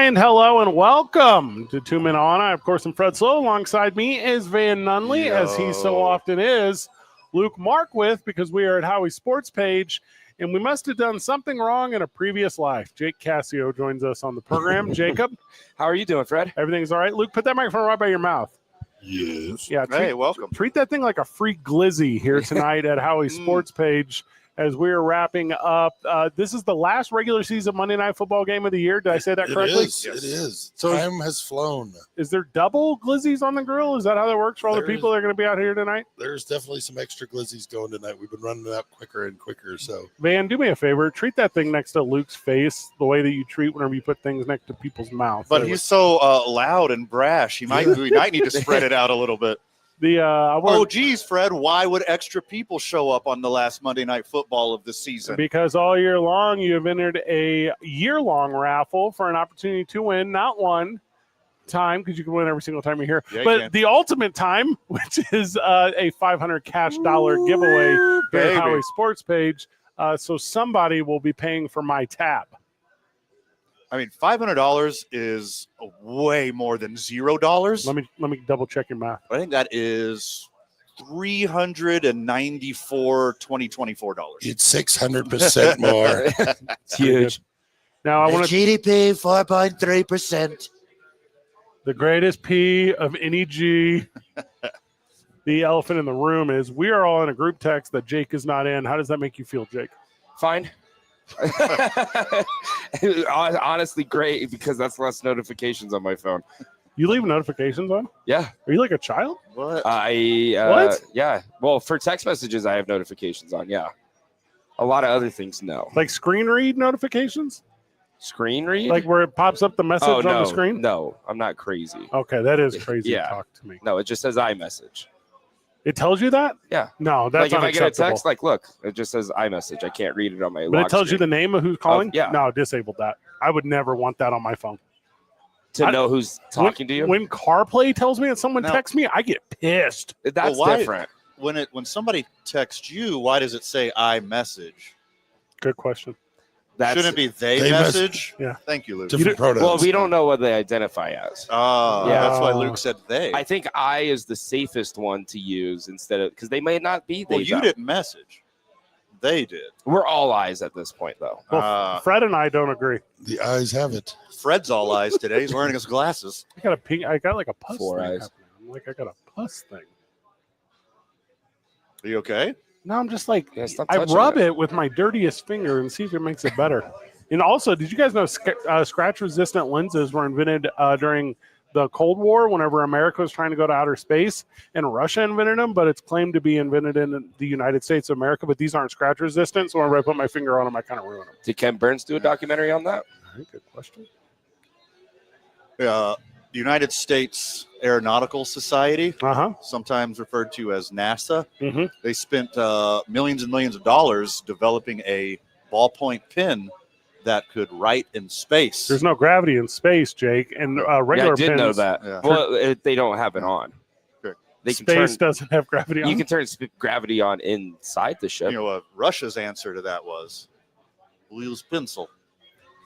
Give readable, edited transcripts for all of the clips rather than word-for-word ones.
And hello and welcome to 2 Men On. I, of course, am Fred Slow. Alongside me is Van Nunley, as he so often is. Luke Markwith, because we are at Howie's sports page, and we must have done something wrong in a previous life. Jake Cassio joins us on the program. Jacob. How are you doing, Fred? Everything's all right. Luke, put that microphone right by your mouth. Yes. Yeah. Hey, welcome. Treat that thing like a free glizzy here tonight at Howie's sports page. As we are wrapping up, this is the last regular season Monday Night Football game of the year. Did I say that correctly? It is. So Time has flown. Is there double glizzies on the grill? Is that how that works for all the people that are going to be out here tonight? There's definitely some extra glizzies going tonight. We've been running it out quicker and quicker. So, Van, do me a favor. Treat that thing next to Luke's face the way that you treat whenever you put things next to people's mouths. But he's so loud and brash. We might need to spread it out a little bit. Geez, Fred, why would extra people show up on the last Monday Night Football of the season? Because all year long you have entered a year-long raffle for an opportunity to win, not one time, because you can win every single time you're here, but the ultimate time, which is a $500 cash giveaway here at Howie's sports page. So somebody will be paying for my tab. I mean, $500 is way more than $0. Let me double check your math. I think that is $394 $2024. It's 600% more. It's huge. Now I want to GDP 4.3%. the greatest P of any G. The elephant in the room is we are all in a group text that Jake is not in. How does that make you feel, Jake? Fine. Honestly, great, because that's less notifications on my phone. You leave notifications on? Yeah. Are you like a child? What? What? Yeah. Well, for text messages, I have notifications on. Yeah. A lot of other things, no. Like screen read notifications? Screen read? Like where it pops up the message on no, the screen? No, I'm not crazy. Okay, that is crazy Yeah. to talk to me. No, it just says iMessage. It tells you that? Yeah. No, that's like if I get a unacceptable. text, like, look, it just says iMessage. I can't read it on my But it lock tells you the screen. name of who's calling? yeah. No, disabled that. I would never want that on my phone. To know who's talking to you? When CarPlay tells me that someone No. texts me, I get pissed. That's why- different. When somebody texts you, why does it say iMessage? Good question. Shouldn't it be they They message? Yeah. Thank you, Luke. Different pronouns. Well, we don't know what they identify as. Oh, Yeah. that's why Luke said they. I think I is the safest one to use instead of, because they may not be they. Well, you didn't message. They did. We're all eyes at this point, though. Well, Fred and I don't agree. The eyes have it. Fred's all eyes today. He's wearing his glasses. I got like a pus Four thing eyes. happening. I'm like, I got a pus thing. Are you okay? No, I'm just like, Yeah, stop I touching rub it. it with my dirtiest finger and see if it makes it better. And also, did you guys know scratch-resistant lenses were invented during the Cold War whenever America was trying to go to outer space, and Russia invented them, but it's claimed to be invented in the United States of America, but these aren't scratch-resistant, so whenever I put my finger on them, I kind of ruin them. Did Ken Burns do a documentary on that? Good question. The United States Aeronautical Society, Uh-huh. sometimes referred to as NASA, Mm-hmm. they spent millions and millions of dollars developing a ballpoint pen that could write in space. There's no gravity in space, Jake, and regular Yeah, I did pens. know that. Yeah. Well, they don't have it on. Correct. They can Space turn. doesn't have gravity on. You can turn gravity on inside the ship. You know, Russia's answer to that was, we'll use pencil.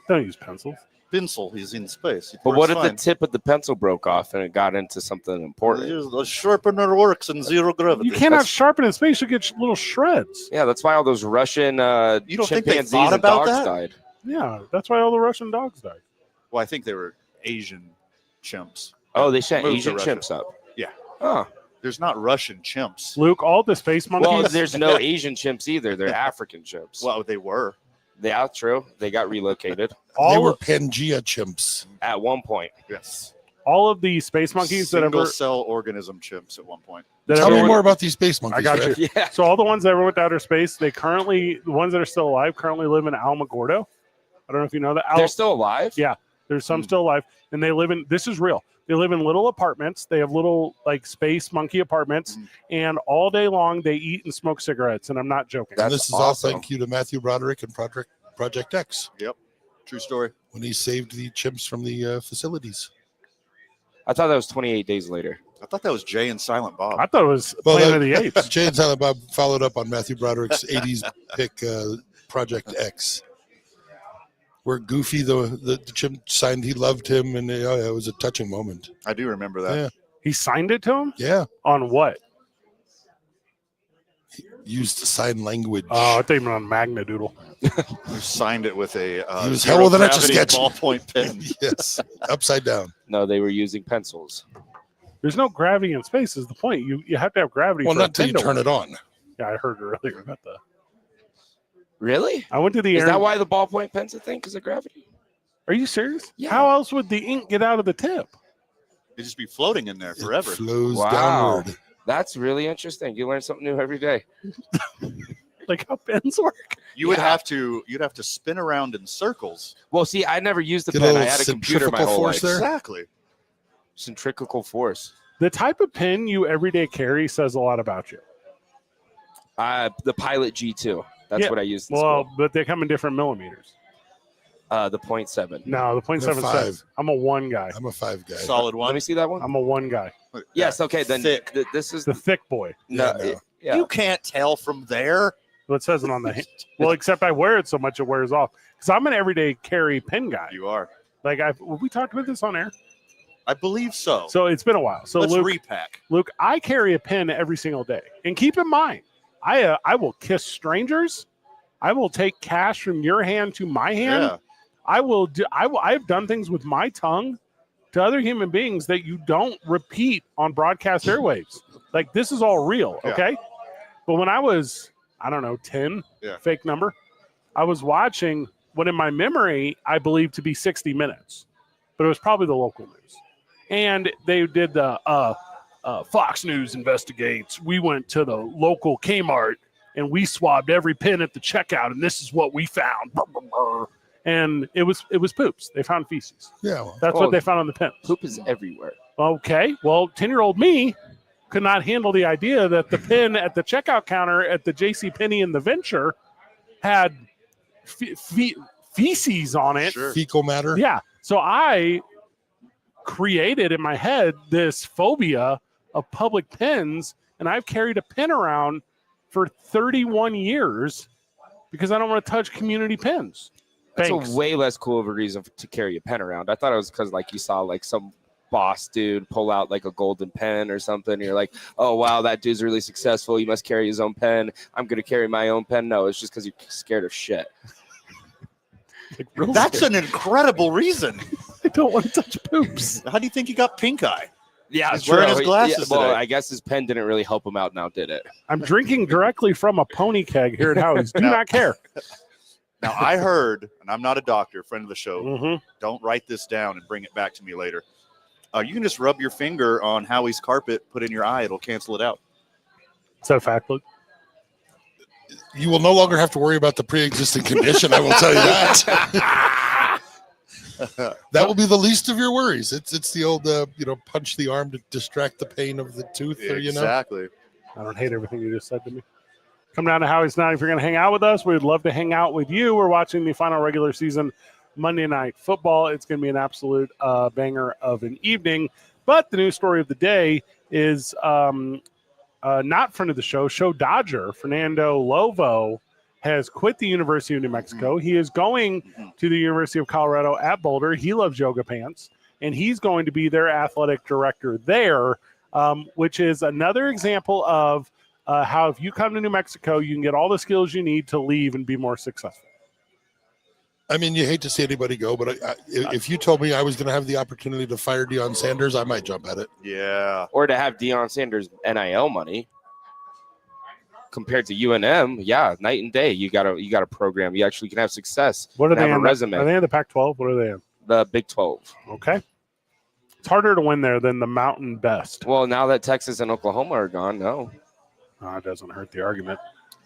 Don't use pencils. Pencil, he's in space. It But what if works the tip of the pencil broke off and it got into something fine. important? The sharpener works in zero gravity. You cannot sharpen in space. You get little shreds. Yeah, that's why all those Russian You don't think they chimpanzees thought and about dogs that? died. Yeah, that's why all the Russian dogs died. Well, I think they were Asian chimps. Oh, they sent Moved to Asian Russia. chimps up. Yeah. Oh, There's not Russian chimps. Luke, all the space monkeys. well, there's no Asian chimps either. They're African chimps. Well, they were. Yeah, true. They got relocated They were all, Pangea chimps. at one point. Yes. all of the space monkeys that Single ever cell organism chimps at one point. that Tell ever me went- more about these space monkeys. I got Fred. you. Yeah. So all the ones that ever went to outer space, the ones that are still alive currently live in Alamogordo. I don't know if you know that. They're still alive? Yeah. There's some still alive, and they live in. This is real. They live in little apartments. They have little like space monkey apartments, and all day long they eat and smoke cigarettes. And I'm not joking. And That's this is awesome. all thank you to Matthew Broderick and Project X True story. when he saved the chimps from the facilities. I thought that was 28 days later. I thought that was Jay and Silent Bob. I thought it was Well, Planet of the Apes. Jay and Silent Bob followed up on Matthew Broderick's 80s pick, Project X. where Goofy, the chimp, signed he loved him, and it was a touching moment. I do remember that. Yeah. He signed it to him? Yeah. On what? He used sign language. Oh, I think he on Magna Doodle. You signed it with a he was hell with an Etch-a-Sketch Etch-a-Sketch ballpoint pen. Yes, upside down. No, they were using pencils. There's no gravity in space is the point. You have to have gravity. Well, for not a till you pen to turn work. it on. Yeah, I heard earlier about that. Really? I went to the Is air. that why the ballpoint pen's a thing? Because of gravity? Are you serious? Yeah. How else would the ink get out of the tip? It'd just be floating in there forever. It flows Wow. downward. That's really interesting. You learn something new every day. Like how pens work? You'd have to spin around in circles. Well, see, I never used the Get a pen. I little had a computer my centrifugal whole force life. there? Exactly. Centrifugal force. The type of pen you everyday carry says a lot about you. The Pilot G2. That's Yeah, what I used in Well, school. but they come in different millimeters. The 0.7. No, the 0.7 They're five. says I'm a 1 guy. I'm a 5 guy. Solid Let one. me see that one. I'm a 1 guy. Yes, okay. Then Thick. this is The thick boy. no, Yeah, no. yeah. You can't tell from there. Well, it says it on the hand. Well, except I wear it so much it wears off. Because I'm an everyday carry pen guy. You are. Like we talked about this on air. I believe so. So it's been a while. So Let's Luke, repack. Luke, I carry a pen every single day. And keep in mind, I will kiss strangers. I will take cash from your hand to my hand. Yeah. I've done things with my tongue to other human beings that you don't repeat on broadcast airwaves. Like this is all real, Yeah. okay? But when I was, I don't know, 10, Yeah. fake number, I was watching what in my memory I believed to be 60 Minutes, but it was probably the local news. And they did the Fox News investigates. We went to the local Kmart and we swabbed every pin at the checkout, and this is what we found. And it was poops. They found feces. Yeah. Well, That's what they found on the pins. Poop is everywhere. Okay, well, 10-year-old me could not handle the idea that the pin at the checkout counter at the JCPenney and the Venture had feces on it. Sure. fecal matter. Yeah. So I created in my head this phobia of public pens, and I've carried a pen around for 31 years because I don't want to touch community pens. That's Thanks. a way less cool of a reason to carry a pen around. I thought it was because like you saw like some boss dude pull out like a golden pen or something. And you're like, oh wow, that dude's really successful. He must carry his own pen. I'm gonna carry my own pen. No, it's just because you're scared of shit. Like, real That's scared. an incredible reason. I don't want to touch poops. How do you think he got pink eye? Yeah, He's wearing his true. glasses Well, today. I guess his pen didn't really help him out now, did it? I'm drinking directly from a pony keg here at Howie's. Do not care. Now, I heard, and I'm not a doctor, friend of the show, Mm-hmm. don't write this down and bring it back to me later. You can just rub your finger on Howie's carpet, put it in your eye, it'll cancel it out. Is that a fact, Luke? You will no longer have to worry about the pre-existing condition. I will tell you that. That will be the least of your worries. It's the old punch the arm to distract the pain of the tooth. Or, Exactly. I don't hate everything you just said to me. Come down to Howie's Night if you're going to hang out with us. We'd love to hang out with you. We're watching the final regular season Monday Night Football. It's going to be an absolute banger of an evening. But the news story of the day is not friend of the show Dodger, Fernando Lovo, has quit the University of New Mexico. He is going to the University of Colorado at Boulder. He loves yoga pants, and he's going to be their athletic director there, which is another example of how if you come to New Mexico, you can get all the skills you need to leave and be more successful. I mean, you hate to see anybody go, but if you told me I was going to have the opportunity to fire Deion Sanders, I might jump at it. Yeah. Or to have Deion Sanders NIL money compared to UNM, yeah, night and day. You got a program. You actually can have success. What are and they have in? a resume. Are they in the Pac-12? What are they in? The Big 12. Okay. It's harder to win there than the Mountain Best. Well, now that Texas and Oklahoma are gone, no. It doesn't hurt the argument.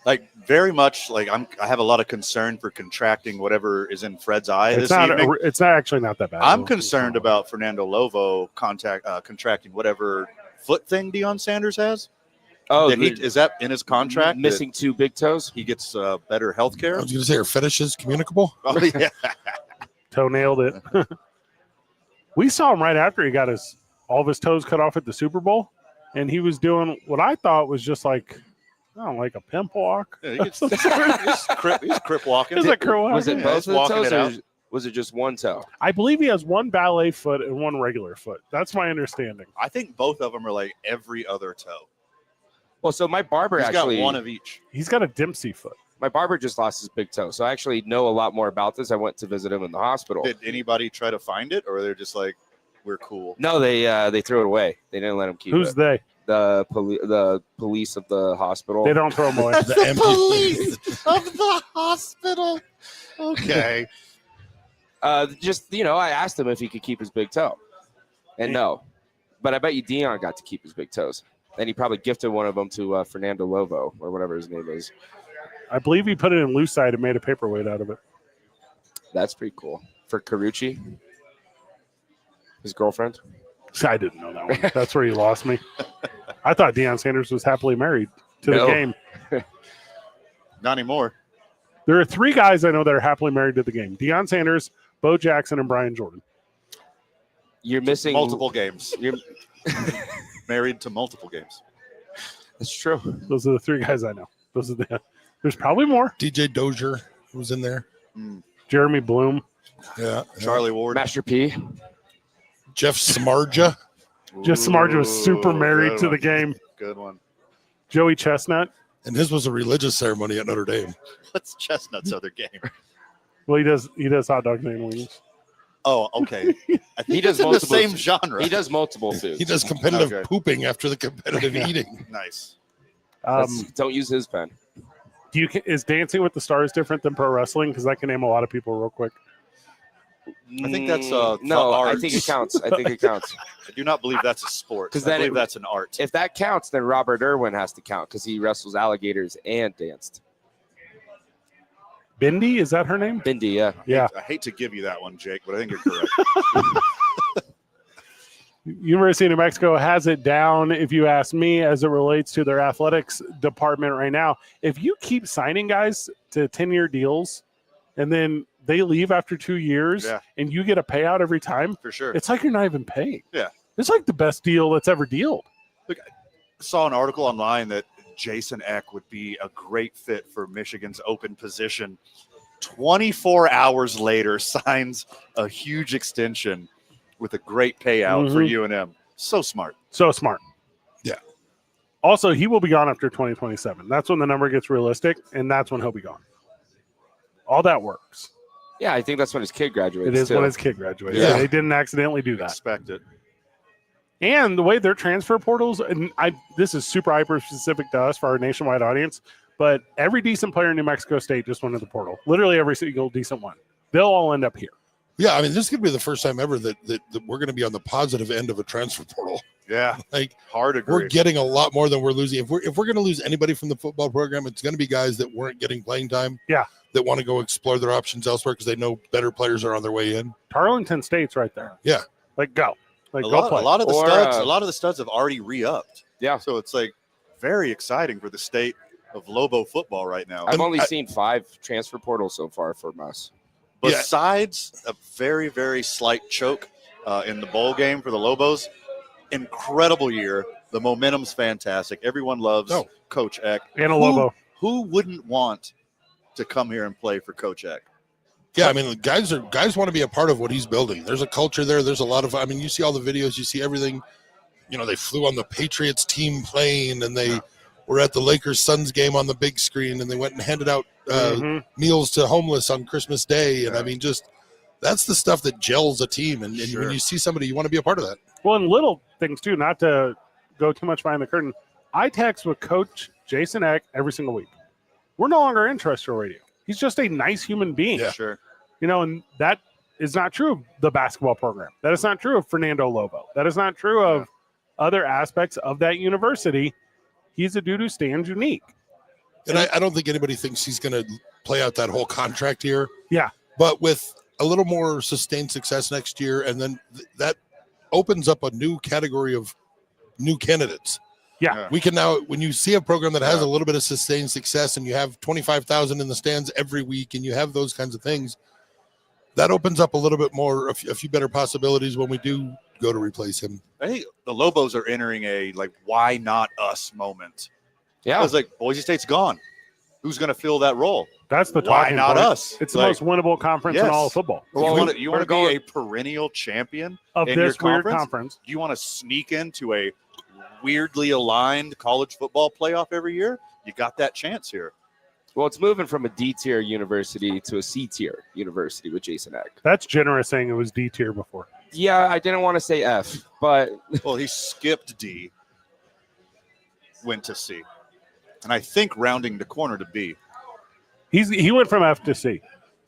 Like very much like I have a lot of concern for contracting whatever is in Fred's eye It's this not. evening. It's not actually not that bad. I'm concerned about Fernando Lovo contracting whatever foot thing Deion Sanders has. Oh, Is that in his contract? missing 2 big toes? He gets better health I care. was going to say, are fetishes communicable? Oh, yeah. Toe-nailed it. We saw him right after he got all of his toes cut off at the Super Bowl, and he was doing what I thought was just like, I don't know, like a pimp walk. Yeah, he's crip walking. Is that crip walk? Was it Yeah, both he's of the walking toes? it Or out. Was it just one toe? I believe he has one ballet foot and one regular foot. That's my understanding. I think both of them are like every other toe. Well, so my barber He's actually got one of each. He's got a Dempsey foot. My barber just lost his big toe, so I actually know a lot more about this. I went to visit him in the hospital. Did anybody try to find it, or they're just like, we're cool? No, they threw it away. They didn't let him keep Who's it. they? The police of the hospital. They don't throw them away. The Police of the hospital. Okay. Just, I asked him if he could keep his big toe. And no. But I bet you Dion got to keep his big toes. And he probably gifted one of them to Fernando Lobo or whatever his name is. I believe he put it in lucite and made a paperweight out of it. That's pretty cool. For Carucci, his girlfriend. I didn't know that one. That's where you lost me. I thought Deion Sanders was happily married to the game. Not anymore. There are 3 guys I know that are happily married to the game. Deion Sanders, Bo Jackson, and Brian Jordan. You're missing multiple games. You're married to multiple games. That's true. Those are the 3 guys I know. There's probably more. DJ Dozier was in there. Jeremy Bloom. Yeah. Charlie Ward. Master P. Jeff Samardzija. Jeff Samardzija was super married to the game. Good one. Joey Chestnut. And his was a religious ceremony at Notre Dame. What's Chestnut's other game? Well, he does hot dogs and wings. Oh, okay. He does in the same genre. He does multiple foods. He does competitive pooping after the competitive eating. Nice. Don't use his pen. Is Dancing with the Stars different than pro wrestling? Because I can name a lot of people real quick. I think that's no. art. I think it counts. I do not believe that's a sport. Because I believe that's an art. If that counts, then Robert Irwin has to count because he wrestles alligators and danced. Bindi, is that her name? Bindi, yeah. Yeah. I hate to give you that one, Jake, but I think you're correct. University of New Mexico has it down, if you ask me, as it relates to their athletics department right now. If you keep signing guys to 10-year deals and then they leave after 2 years and you get a payout every time, for sure, it's like you're not even paying. Yeah. It's like the best deal that's ever dealed. Look, I saw an article online that Jason Eck would be a great fit for Michigan's open position. 24 hours later, signs a huge extension with a great payout for UNM. So smart. So smart. Yeah. Also, he will be gone after 2027. That's when the number gets realistic, and that's when he'll be gone. All that works. Yeah, I think that's when his kid graduates. It is when his kid graduates. Yeah. They didn't accidentally do that. Expect it. And the way their transfer portals, and this is super hyper specific to us for our nationwide audience, but every decent player in New Mexico State just went to the portal. Literally every single decent one. They'll all end up here. Yeah, I mean, this could be the first time ever that we're going to be on the positive end of a transfer portal. Yeah, like hard agree. We're getting a lot more than we're losing. If we're going to lose anybody from the football program, it's going to be guys that weren't getting playing time. Yeah, that want to go explore their options elsewhere because they know better players are on their way in. Tarleton State's right there. Yeah, like go, like a go lot, play. A lot of the studs have already re-upped. Yeah, so it's like very exciting for the state of Lobo football right now. I've only seen 5 transfer portals so far from us. Besides a very, very slight choke in the bowl game for the Lobos, incredible year. The momentum's fantastic. Everyone loves Coach Eck. And a Lobo. Who wouldn't want to come here and play for Coach Eck? Yeah, I mean, guys want to be a part of what he's building. There's a culture there. There's a lot of, I mean, you see all the videos, you see everything. You know, they flew on the Patriots team plane and they were at the Lakers Suns game on the big screen and they went and handed out meals to homeless on Christmas Day. And I mean, just that's the stuff that gels a team. And when you see somebody, you want to be a part of that. Well, and little things too, not to go too much behind the curtain. I text with Coach Jason Eck every single week. We're no longer in terrestrial radio. He's just a nice human being. Yeah. Sure. You know, and that is not true of the basketball program. That is not true of Fernando Lobo. That is not true of other aspects of that university. He's a dude who stands unique. And I don't think anybody thinks he's going to play out that whole contract here. Yeah. But with a little more sustained success next year, and then that opens up a new category of new candidates. Yeah. We can now, when you see a program that has a little bit of sustained success and you have 25,000 in the stands every week and you have those kinds of things, that opens up a little bit more, a few better possibilities when we do go to replace him. I think the Lobos are entering a, like, why not us moment. Yeah. I was like, Boise State's gone. Who's going to fill that role? That's the why talking not point. us? It's the most winnable conference in all of football. Well, you want to be a perennial champion of in this your weird conference? Do you want to sneak into a weirdly aligned college football playoff every year? You got that chance here. Well, it's moving from a D-tier university to a C-tier university with Jason Eck. That's generous saying it was D-tier before. Yeah, I didn't want to say F, but... Well, he skipped D, went to C. And I think rounding the corner to B. He went from F to C.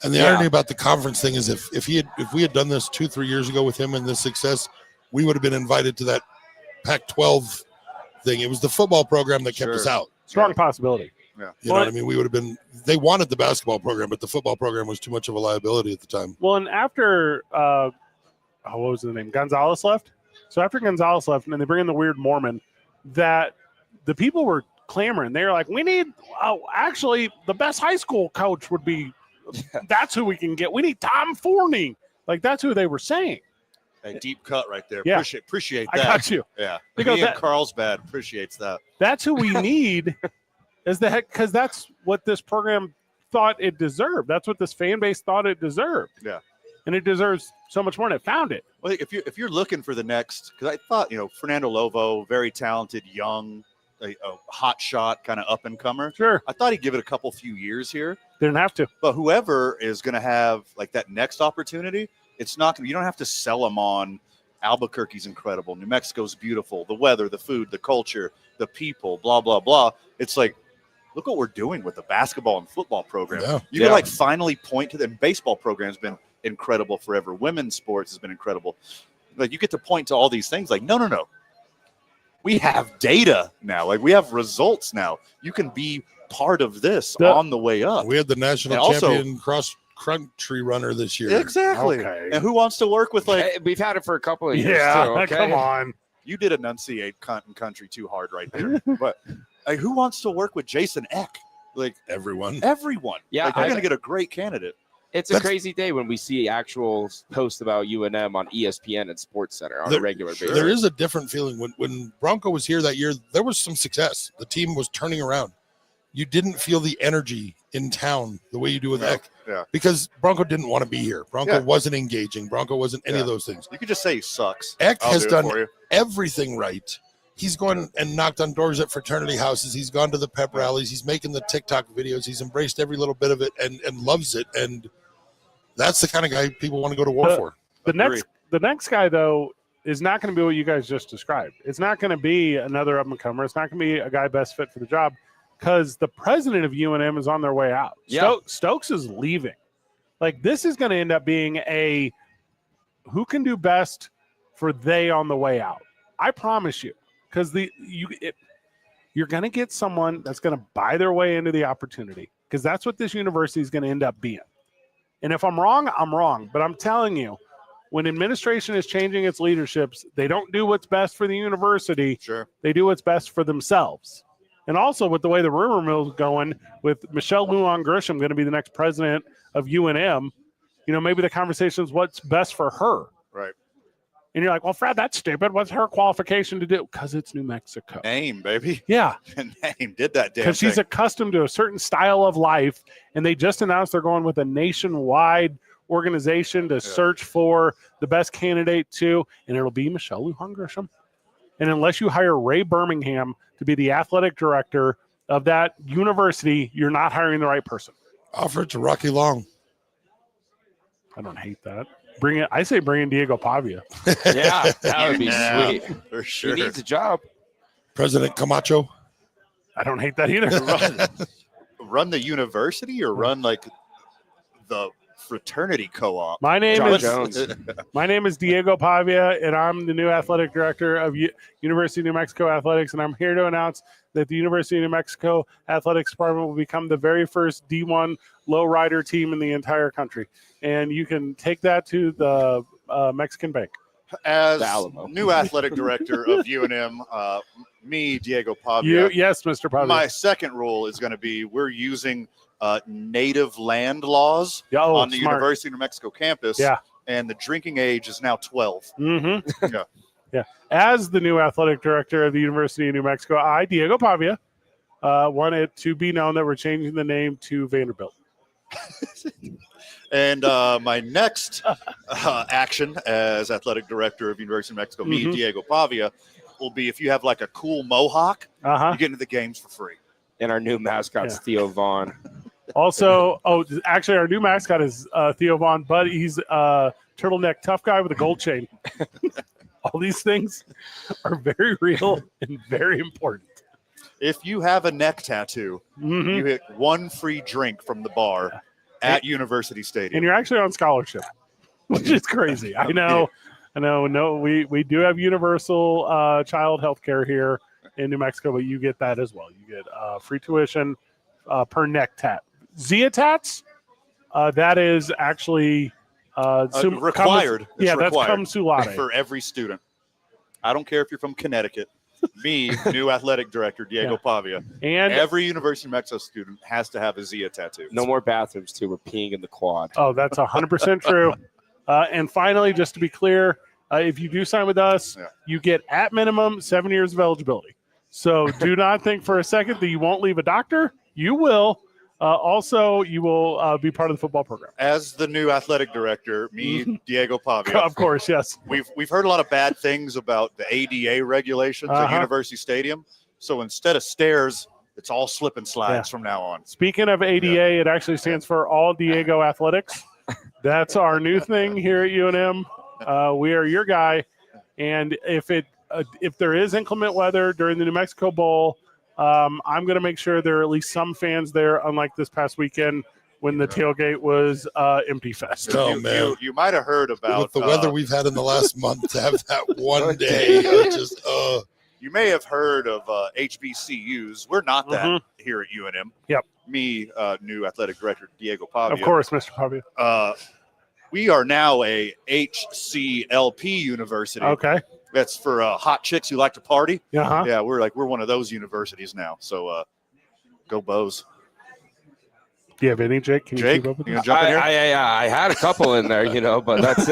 And the irony about the conference thing is if we had done this 2-3 years ago with him and this success, we would have been invited to that Pac-12 thing. It was the football program that kept us out. Strong possibility. Yeah. You know what I mean? We would have been – they wanted the basketball program, but the football program was too much of a liability at the time. Well, and after what was the name? Gonzalez left. So after Gonzalez left, and then they bring in the weird Mormon, that the people were clamoring. They were like, we need actually the best high school coach would be – that's who we can get. We need Tom Forney. Like, that's who they were saying. A deep cut right there. Yeah. Appreciate that. I got you. Yeah. Because Ian Carlsbad appreciates that. That's who we need is the heck, because that's what this program thought it deserved. That's what this fan base thought it deserved. Yeah. And it deserves so much more, and it found it. Well, if you're looking for the next, because I thought, Fernando Lovo, very talented, young, a hot shot, kind of up and comer. Sure. I thought he'd give it a few years here. Didn't have to. But whoever is going to have like that next opportunity, it's not going to, you don't have to sell them on Albuquerque's incredible. New Mexico's beautiful. The weather, the food, the culture, the people, blah, blah, blah. It's like, look what we're doing with the basketball and football program. Yeah. You can finally point to them. Baseball program's been incredible forever. Women's sports has been incredible. Like, you get to point to all these things like, no. We have data now. Like, we have results now. You can be part of this on the way up. We had the national champion cross-country runner this year. Exactly. Okay. And who wants to work with, like... Hey, we've had it for a couple of years, Yeah, too, okay? come on. You did enunciate cunt and country too hard right there. But like, who wants to work with Jason Eck? Like, Everyone. Yeah, like, they're going to get a great candidate. It's a crazy day when we see actual posts about UNM on ESPN and SportsCenter on a regular basis. There is a different feeling. When Bronco was here that year, there was some success. The team was turning around. You didn't feel the energy in town the way you do with Eck. Yeah. Because Bronco didn't want to be here. Bronco wasn't engaging. Bronco wasn't any of those things. You could just say he sucks. Eck has done everything right. He's gone and knocked on doors at fraternity houses. He's gone to the pep rallies. He's making the TikTok videos. He's embraced every little bit of it and loves it. And that's the kind of guy people want to go to war for. The next guy, though, is not going to be what you guys just described. It's not going to be another up-and-comer. It's not going to be a guy best fit for the job because the president of UNM is on their way out. Yeah. Stokes is leaving. Like, this is going to end up being a who can do best for they on the way out. I promise you. Because you're going to get someone that's going to buy their way into the opportunity because that's what this university is going to end up being. And if I'm wrong, I'm wrong. But I'm telling you, when administration is changing its leaderships, they don't do what's best for the university. Sure. They do what's best for themselves. And also with the way the rumor mill is going, with Michelle Lujan Grisham going to be the next president of UNM, maybe the conversation is what's best for her. Right. And you're like, well, Fred, that's stupid. What's her qualification to do? Because it's New Mexico. Name, baby. Yeah. Name did that damn Because she's thing. accustomed to a certain style of life, and they just announced they're going with a nationwide organization to search for the best candidate too, and it'll be Michelle Lujan Grisham. And unless you hire Ray Birmingham to be the athletic director of that university, you're not hiring the right person. Offer it to Rocky Long. I don't hate that. Bring in Diego Pavia. Yeah, that would be sweet. For sure. He needs a job. President Camacho. I don't hate that either. Run the university or run like the fraternity co-op. My name John is Jones. My name is Diego Pavia, and I'm the new athletic director of University of New Mexico Athletics, and I'm here to announce that the University of New Mexico Athletics Department will become the very first D1 lowrider team in the entire country. And you can take that to the Mexican Bank. As The Alamo. new athletic director of UNM, me, Diego Pavia. Yes, Mr. Pavia. My second rule is going to be we're using native land laws Oh, on the smart. University of New Mexico campus. Yeah. And the drinking age is now 12. Mm-hmm. Yeah. Yeah. As the new athletic director of the University of New Mexico, I, Diego Pavia, want it to be known that we're changing the name to Vanderbilt. And my next action as athletic director of University of Mexico, me, Diego Pavia, will be if you have like a cool mohawk, you get into the games for free. And our new mascot's Theo Vaughn. Also, actually, our new mascot is Theo Vaughn, but he's a turtleneck tough guy with a gold chain. All these things are very real and very important. If you have a neck tattoo, you get one free drink from the bar at University Stadium. And you're actually on scholarship, which is crazy. I know. No, we do have universal child health care here in New Mexico, but you get that as well. You get free tuition per neck tat. Zia tats, that is actually required. That's cum laude for every student. I don't care if you're from Connecticut. Me, new athletic director, Diego Pavia. And every University of Mexico student has to have a Zia tattoo. No more bathrooms, too. We're peeing in the quad. Oh, that's 100% true. And finally, just to be clear, if you do sign with us, you get at minimum 7 years of eligibility. So do not think for a second that you won't leave a doctor. You will. Also, you will be part of the football program. As the new athletic director, me, Diego Pavia. Of course, yes. We've heard a lot of bad things about the ADA regulations at University Stadium. So instead of stairs, it's all slip and slides from now on. Speaking of ADA, it actually stands for All Diego Athletics. That's our new thing here at UNM. We are your guy. And if there is inclement weather during the New Mexico Bowl, I'm going to make sure there are at least some fans there, unlike this past weekend when the tailgate was empty fest. Oh, man. You might have heard about with the weather we've had in the last month to have that one day. You may have heard of HBCUs. We're not that here at UNM. Yep. Me, new athletic director, Diego Pavia. Of course, Mr. Pavia. We are now a HCLP university. Okay. That's for hot chicks who like to party. Uh-huh. Yeah, we're one of those universities now. So go Bois. Do you have any, Jake? Can you Jake, keep up with you this? gonna jump in here? I had a couple in there, but that's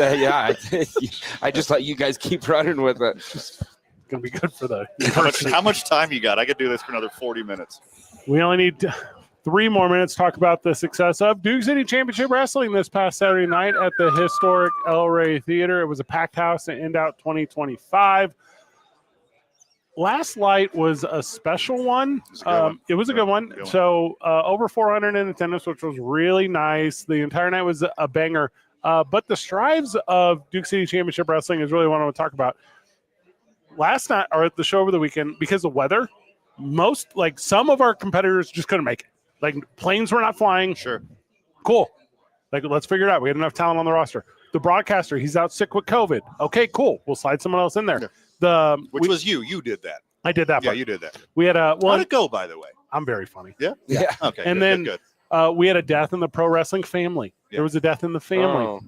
I just let you guys keep running with it. It's gonna be good for the how much time you got? I could do this for another 40 minutes. We only need 3 more minutes to talk about the success of Duke City Championship Wrestling this past Saturday night at the historic El Rey Theater. It was a packed house to end out 2025. Last night was a special one. It was a good one. So over 400 in attendance, which was really nice. The entire night was a banger. But the strives of Duke City Championship Wrestling is really what I want to talk about. Last night, or at the show over the weekend, because of weather, some of our competitors just couldn't make it. Like, planes were not flying. Sure. Cool. Let's figure it out. We had enough talent on the roster. The broadcaster, he's out sick with COVID. Okay, cool. We'll slide someone else in there. Yeah. Which was you. You did that. I did that. Yeah, you did that. We had a How'd it go, by the way? I'm very funny. Yeah? Yeah. Okay. And good. We had a death in the pro wrestling family. Yeah. There was a death in the family. Oh.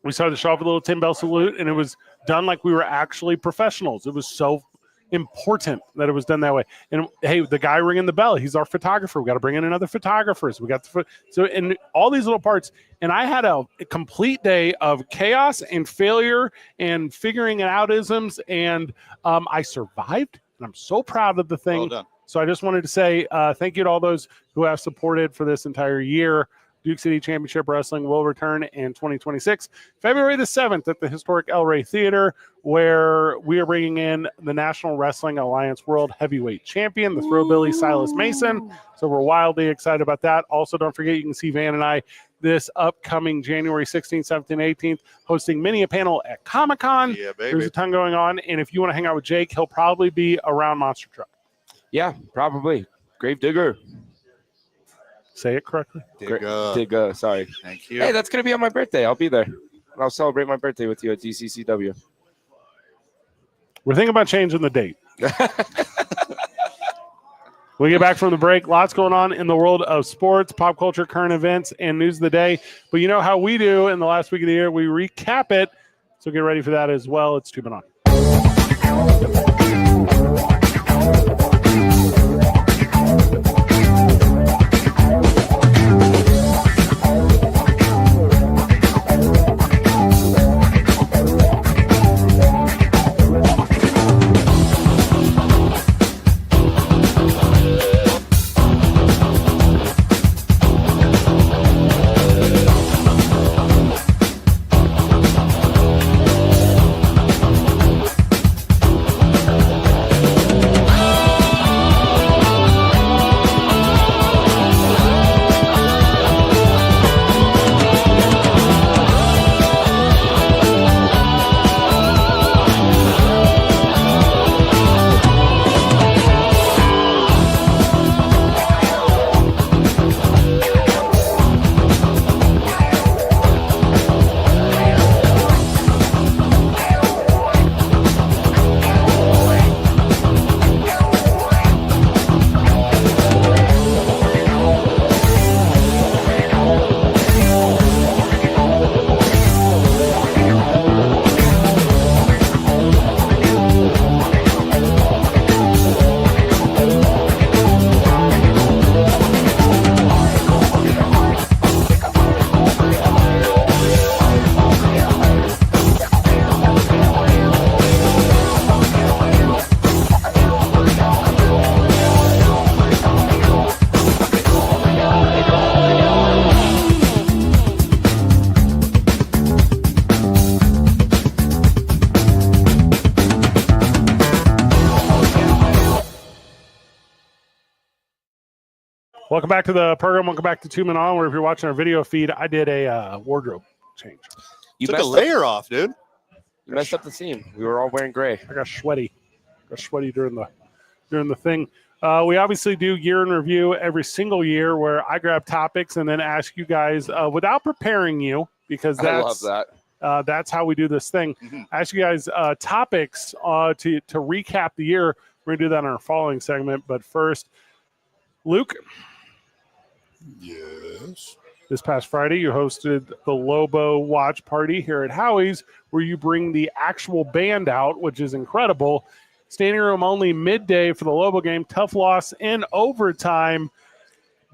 We started the show off with a little 10 bell salute, and it was done like we were actually professionals. It was so important that it was done that way. And hey, the guy ringing the bell, he's our photographer. We got to bring in another photographer. So we got and all these little parts. And I had a complete day of chaos and failure and figuring it out isms. And I survived, and I'm so proud of the thing. Well done. So I just wanted to say thank you to all those who have supported for this entire year. Duke City Championship Wrestling will return in 2026, February the 7th at the historic El Rey Theater, where we are bringing in the National Wrestling Alliance World Heavyweight Champion, the Throwbilly Silas Mason. So we're wildly excited about that. Also, don't forget, you can see Van and I this upcoming January 16th, 17th, 18th, hosting many a panel at Comic-Con. Yeah, baby. There's a ton going on. And if you want to hang out with Jake, he'll probably be around Monster Truck. Yeah, probably. Gravedigger. Say it correctly. Digga, sorry. Thank you. Hey, that's going to be on my birthday. I'll be there. And I'll celebrate my birthday with you at DCCW. We're thinking about changing the date. We get back from the break. Lots going on in the world of sports, pop culture, current events, and news of the day. But you know how we do in the last week of the year. We recap it. So get ready for that as well. It's Tubing On. Welcome back to the program. Welcome back to 2 Men Onward. If you're watching our video feed, I did a wardrobe change. You took a layer off, dude. You messed up the scene. We were all wearing gray. I got sweaty. During the thing. We obviously do year in review every single year where I grab topics and then ask you guys without preparing you, because I love that. That's how we do this thing. Mm-hmm. Ask you guys topics to recap the year. We're going to do that in our following segment. But first, Luke. Yes. This past Friday, you hosted the Lobo Watch Party here at Howie's, where you bring the actual band out, which is incredible. Standing room only midday for the Lobo game. Tough loss in overtime.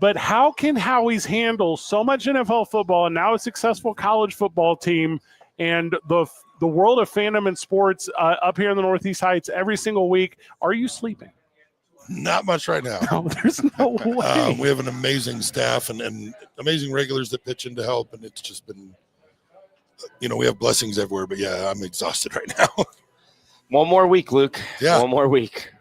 But how can Howie's handle so much NFL football and now a successful college football team and the world of fandom and sports up here in the Northeast Heights every single week? Are you sleeping? Not much right now. No, there's no way. We have an amazing staff and amazing regulars that pitch in to help, and it's just been, we have blessings everywhere. But yeah, I'm exhausted right now. One more week, Luke. Yeah. One more week.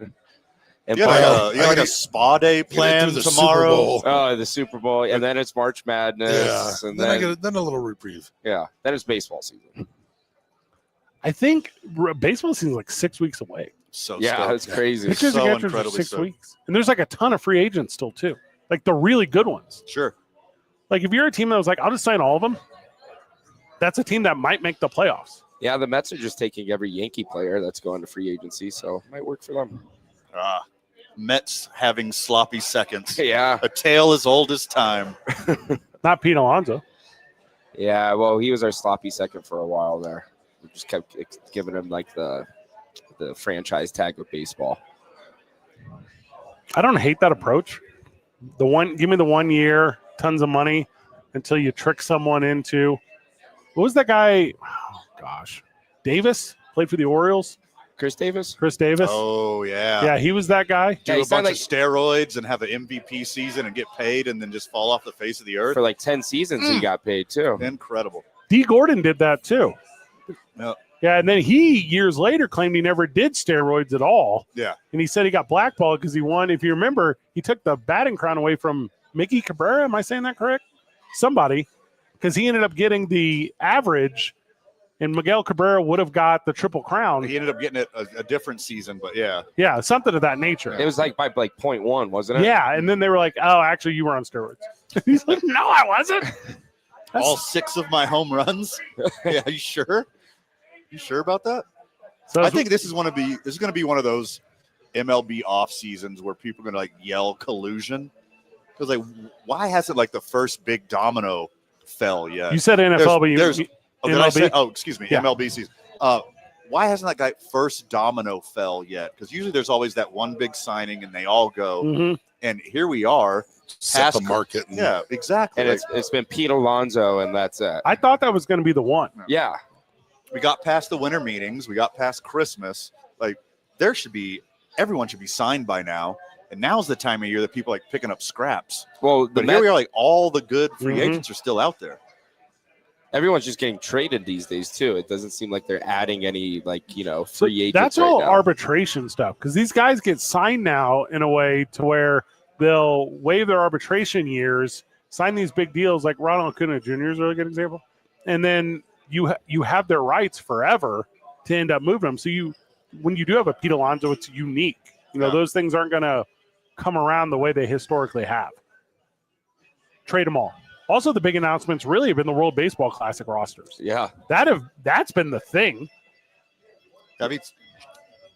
And You got like a spa day planned the tomorrow. the Super Bowl, and then it's March Madness, and then I get then a little reprieve. then it's baseball season. I think baseball season's like 6 weeks away. So Yeah, stoked. it's crazy. Pitchers So and catchers are incredibly 6 stoked. weeks. And there's like a ton of free agents still, too. Like the really good ones. Sure. Like if you're a team that was like, I'll just sign all of them, that's a team that might make the playoffs. Yeah, the Mets are just taking every Yankee player that's going to free agency, so it might work for them. Mets having sloppy seconds. Yeah. A tale as old as time. Not Pete Alonso. Yeah, well, he was our sloppy second for a while there. We just kept giving him like the franchise tag with baseball. I don't hate that approach. Give me the 1 year, tons of money until you trick someone into. What was that guy? Oh gosh, Davis played for the Orioles. Chris Davis? Chris Davis. Oh, yeah. Yeah, he was that guy. Yeah, Do he a signed bunch of steroids and have an MVP season and get paid and then just fall off the face of the earth. For like 10 seasons he got paid too. Incredible. D. Gordon did that too. Yep. Yeah, and then he years later claimed he never did steroids at all. Yeah. And he said he got blackballed because he won. If you remember, he took the batting crown away from Mickey Cabrera. Am I saying that correct? Somebody, because he ended up getting the average, and Miguel Cabrera would have got the triple crown. He ended up getting it a different season, but yeah. Yeah, something of that nature. It was like by like 0.1, wasn't it? Yeah, and then they were like, "Oh, actually, you were on steroids." He's like, "No, I wasn't." All 6 of my home runs? Yeah, you sure? You sure about that? So I think this is going to be one of those MLB off seasons where people are going to like yell collusion. Because like, why hasn't like the first big domino fell yet? you said NFL, but you did I say? Oh, excuse me, Yeah. MLB season. Why hasn't that guy first domino fell yet? Because usually there's always that one big signing and they all go. Mhm. And here we are. Set the market. And Yeah, exactly. And it's been Pete Alonso, and that's it. I thought that was going to be the one. Yeah. We got past the winter meetings. We got past Christmas. Like everyone should be signed by now. And now's the time of year that people are, like picking up scraps. Well, But here we are, like all the good free Mhm. agents are still out there. everyone's just getting traded these days too. It doesn't seem like they're adding any free agents. That's right all now. arbitration stuff because these guys get signed now in a way to where they'll waive their arbitration years, sign these big deals like Ronald Acuna Jr. is a really good example, and then you have their rights forever to end up moving them. So when you do have a Pete Alonso, it's unique. Those things aren't going to come around the way they historically have. Trade them all. Also, the big announcements really have been the World Baseball Classic rosters. Yeah. That's been the thing. I mean,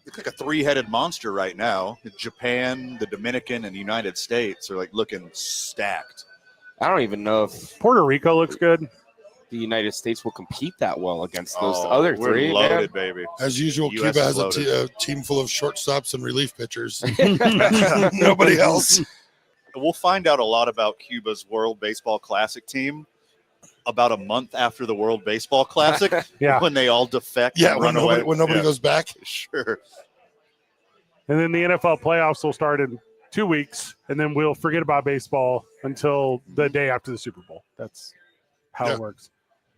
it's like a 3-headed monster right now. Japan, the Dominican, and the United States are like looking stacked. I don't even know if Puerto Rico looks good. the United States will compete that well against those Oh, other we're three. loaded, baby. As usual, US Cuba has is a team full of shortstops and relief pitchers. Nobody else. We'll find out a lot about Cuba's World Baseball Classic team about a month after the World Baseball Classic Yeah. when they all defect Yeah, and when run away. nobody Yeah, goes back. Sure. And then the NFL playoffs will start in 2 weeks, and then we'll forget about baseball until the day after the Super Bowl. That's how Yeah. it works.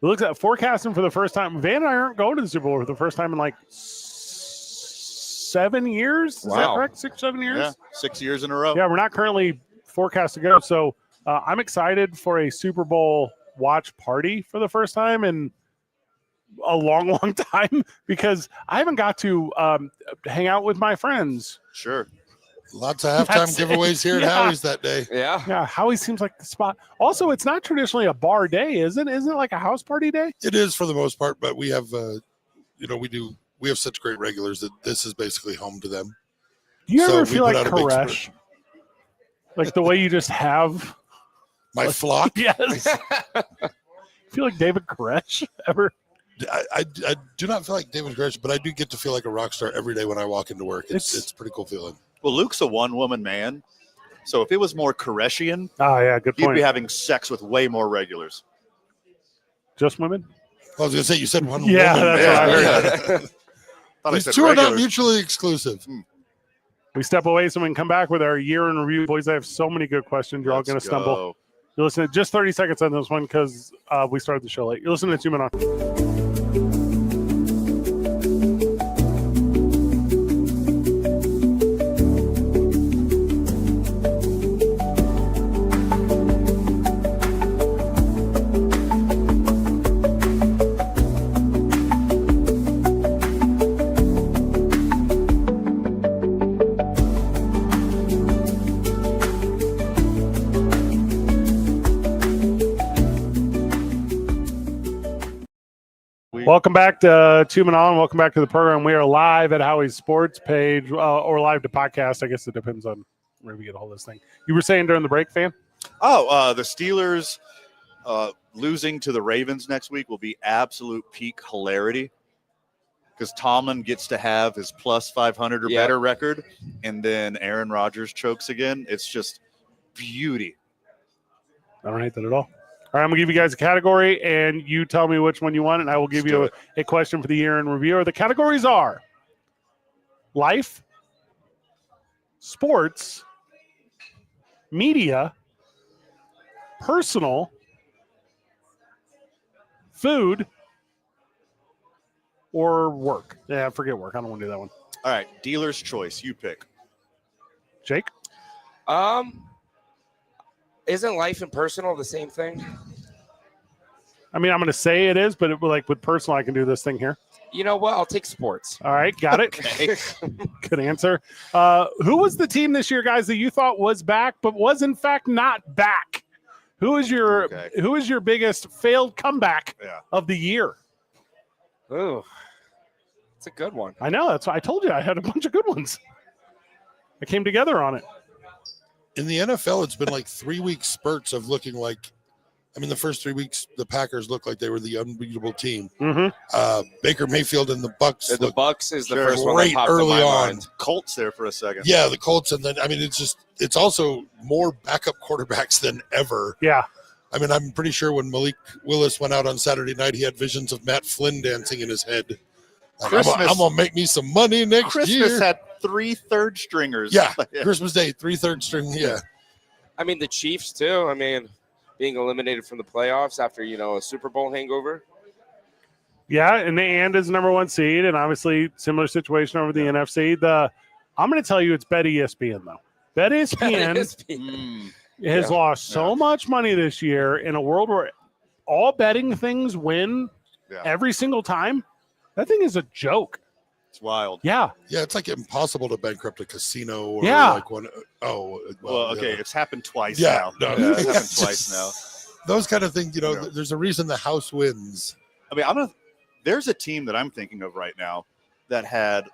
It looks at forecasting for the first time. Van and I aren't going to the Super Bowl for the first time in like 7 years. Is that Wow. correct? 6, 7 years? Yeah, 6 years in a row. Yeah, we're not currently forecast to go. So I'm excited for a Super Bowl watch party for the first time in a long time because I haven't got to hang out with my friends. Sure. Lots of halftime giveaways here at Howie's that day. Yeah. Yeah, Howie seems like the spot. Also, it's not traditionally a bar day, is it? Isn't it like a house party day? It is for the most part, but we have, we have such great regulars that this is basically home to them. Do you So ever we feel put like out a big Koresh? Like the way you just have My flock. yes. Feel like David Koresh ever? I do not feel like David Koresh, but I do get to feel like a rock star every day when I walk into work. It's a pretty cool feeling. Well, Luke's a one-woman man, so if it was more Koreshian, Oh yeah, good he'd point. be having sex with way more regulars. Just women? I was going to say, you said one Yeah, woman. that's man. what I heard. Thought I These said two are not regulars. mutually exclusive. We step away so we can come back with our year in review. Boys, I have so many good questions. You're all going to Let's stumble. go. You listen to just 30 seconds on this one because we started the show late. You're listening to 2 Men On. Welcome back to 2 Men On. Welcome back to the program. We are live at Howie's Sports page or live to podcast. I guess it depends on where we get a hold of this thing. You were saying during the break, fan? The Steelers losing to the Ravens next week will be absolute peak hilarity because Tomlin gets to have his plus 500 or better record, and then Aaron Rodgers chokes again. It's just beauty. I don't hate that at all. All right, I'm going to give you guys a category, and you tell me which one you want, and I will give you a question for the year in review. The categories are life, sports, media, personal, food, or work. Yeah, forget work. I don't want to do that one. All right, dealer's choice. You pick. Jake? Isn't life and personal the same thing? I mean, I'm going to say it is, but with personal, I can do this thing here. You know what? I'll take sports. All right, got it. Good answer. Who was the team this year, guys, that you thought was back, but was in fact not back? Who is your biggest failed comeback of the year? Ooh, it's a good one. I know. That's why I told you I had a bunch of good ones. I came together on it. In the NFL, it's been like 3 week spurts of looking like, the first 3 weeks, the Packers looked like they were the unbeatable team. Mm-hmm. Baker Mayfield and the Bucks. The Bucks is the Sure. first one that Great popped early in my on. mind. Colts there for a second. Yeah, the Colts. And then, it's also more backup quarterbacks than ever. Yeah. I'm pretty sure when Malik Willis went out on Saturday night, he had visions of Matt Flynn dancing in his head. Like, I'm going to make me some money next year. Christmas had 3 third stringers. Yeah, Christmas Day, 3 third string. Yeah. The Chiefs, too. Being eliminated from the playoffs after, a Super Bowl hangover. Yeah, and is number 1 seed, and obviously similar situation over the NFC. I'm going to tell you it's Bet ESPN, though. Bet ESPN has lost so much money this year in a world where all betting things win every single time. That thing is a joke. It's wild. Yeah. Yeah, it's like impossible to bankrupt a casino or like one. Oh, well, okay. It's happened twice Yeah, now. no, It's happened twice now. Those kind of things, there's a reason the house wins. There's a team that I'm thinking of right now that had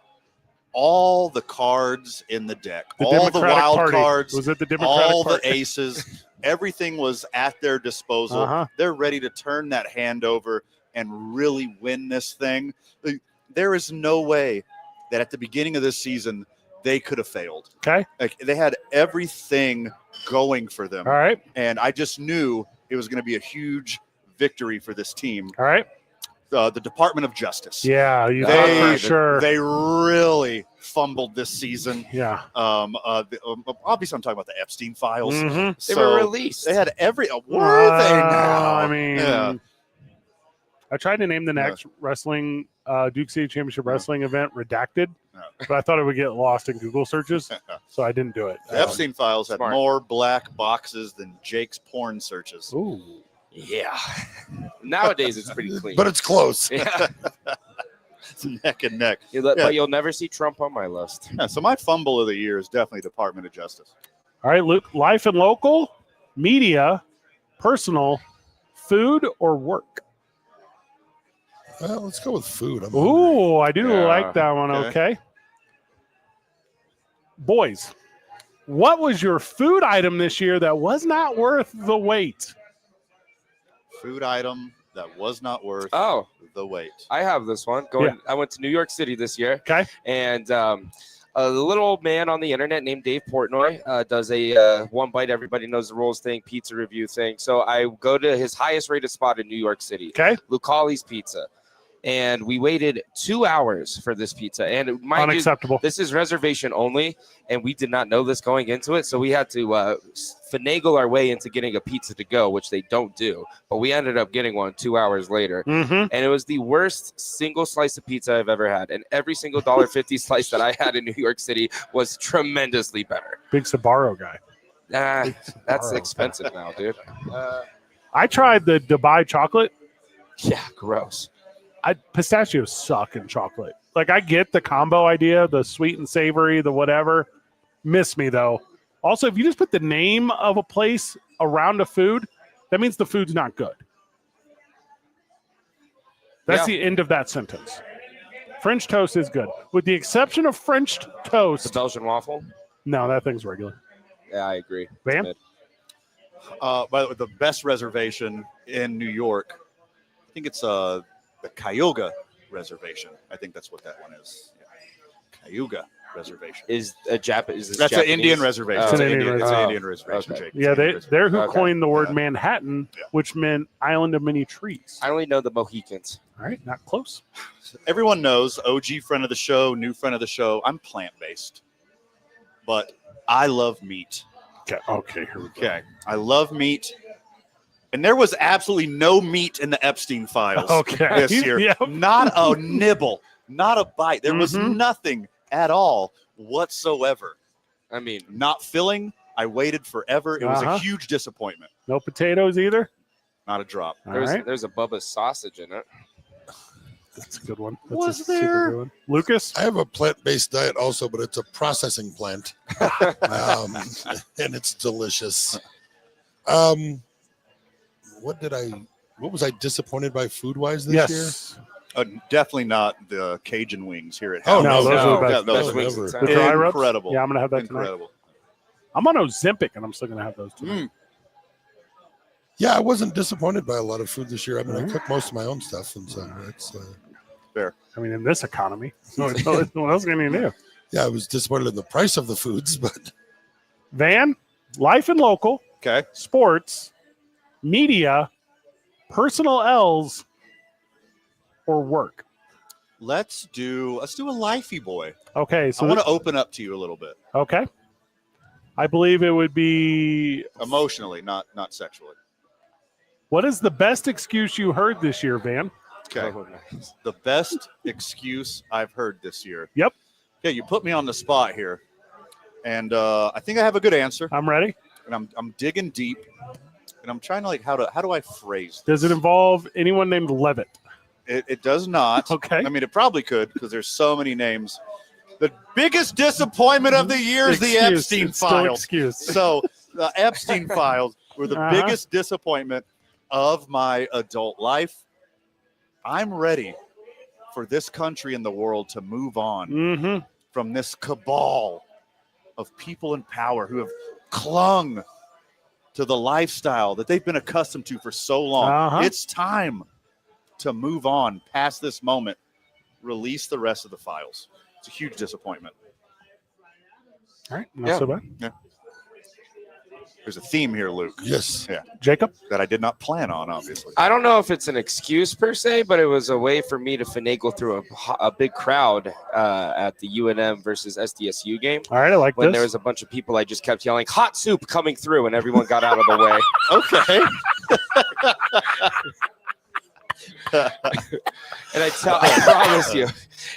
all the cards in the deck, all the wild cards, was it the Democratic all Party? the aces, everything was at their disposal. They're ready to turn that hand over and really win this thing. There is no way that at the beginning of this season they could have failed. Okay. Like they had everything going for them. All right. And I just knew it was going to be a huge victory for this team. All right. The Department of Justice. Yeah, you thought for sure. They really fumbled this season. Yeah. Obviously, I'm talking about the Epstein files. Mm-hmm. They were released. They had were they now? I tried to name the next wrestling Duke City Championship Wrestling event Redacted but I thought it would get lost in Google searches, so I didn't do it. The Epstein files had smart. more black boxes than Jake's porn searches. Ooh. Yeah. Nowadays, it's pretty clean. But it's close. Yeah. It's neck and neck. But you'll never see Trump on my list. Yeah, so my fumble of the year is definitely Department of Justice. All right, Luke. Life and local, media, personal, food, or work? Well, let's go with food. I'm Ooh, I do Yeah. like that one. Okay. Boys, what was your food item this year that was not worth the wait? Food item that was not worth Oh, the wait. I have this one. I went to New York City this year. Okay. And a little old man on the internet named Dave Portnoy does a one bite, everybody knows the rules thing, pizza review thing. So I go to his highest rated spot in New York City, Okay. Lucali's Pizza. And we waited 2 hours for this pizza. And mind you, Unacceptable. this is reservation only, and we did not know this going into it. So we had to finagle our way into getting a pizza to go, which they don't do. But we ended up getting one 2 hours later. Mm-hmm. And it was the worst single slice of pizza I've ever had. And every single $1.50 slice that I had in New York City was tremendously better. Big Sabaro guy. That's Sbarro. expensive now, dude. I tried the Dubai chocolate. Yeah, gross. Pistachios suck in chocolate. Like, I get the combo idea, the sweet and savory, the whatever. Miss me, though. Also, if you just put the name of a place around a food, that means the food's not good. That's Yeah. the end of that sentence. French toast is good. With the exception of French The toast. Belgian waffle? No, that thing's regular. Yeah, I agree. It's Van? mid. By the way, the best reservation in New York, I think it's the Cayuga Reservation. I think that's what that one is. Yeah. Cayuga Reservation. Is a Japanese? That's an Indian reservation. Oh. It's an It's an Indian, Indian it's an reservation. Indian reservation. Okay. Jake. It's Yeah, an Indian they're who Okay. coined the word Yeah. Manhattan, Yeah. which meant island of many trees. I only know the Mohicans. All right, not close. Everyone knows, OG friend of the show, new friend of the show, I'm plant-based, but I love meat. Okay, here we go. Okay. I love meat. And there was absolutely no meat in the Epstein files Okay. this year. Yep. Not a nibble, not a bite. There was Mhm. nothing at all whatsoever. I mean, Not filling. I waited forever. It was Uh-huh. a huge disappointment. No potatoes either. Not a drop. All there's right, there's a Bubba's sausage in it. that's a good one. That's Was a super there? good one. Lucas? I have a plant-based diet also, but it's a processing plant, and it's delicious. What was I disappointed by food-wise this year? Yes. Definitely not the Cajun wings here at Oh, Howie. no, those are the best. Yeah, those Best are wings never. in The town. dry rubs? incredible. Yeah, I'm going to have that tonight. Incredible. I'm on Ozempic, and I'm still going to have those tonight. Yeah, I wasn't disappointed by a lot of food this year. I mean, I Mhm. cook most of my own stuff, and so it's I mean, in this economy, what else can you do? yeah, I was disappointed in the price of the foods, but Van, life and local, Okay. sports, media, personal L's, or work. Let's do a lifey boy. Okay, so I want to open up to you a little bit. okay. I believe it would be. Emotionally, not sexually. What is the best excuse you heard this year, Van? Okay. Oh, nice. The best excuse I've heard this year. Yep. Yeah, you put me on the spot here. And I think I have a good answer. I'm ready. And I'm digging deep. And I'm trying to how do I phrase this? Does it involve anyone named Levitt? It does not. Okay. I mean, it probably could because there's so many names. The biggest disappointment of the year is the Excuse. Epstein It's still files. excuse. So the Epstein files were the Uh-huh. biggest disappointment of my adult life. I'm ready for this country and the world to move on Mm-hmm. from this cabal of people in power who have clung to the lifestyle that they've been accustomed to for so long. Uh-huh. It's time to move on past this moment, release the rest of the files. It's a huge disappointment. All right. Not Yeah. so bad. There's a theme here, Luke, yes, Jacob? that I did not plan on, obviously. I don't know if it's an excuse per se, but it was a way for me to finagle through a big crowd at the UNM versus SDSU game. All right. I like When this. there was a bunch of people, I just kept yelling "hot soup" coming through, and everyone got out of the way. Okay. And I promise you,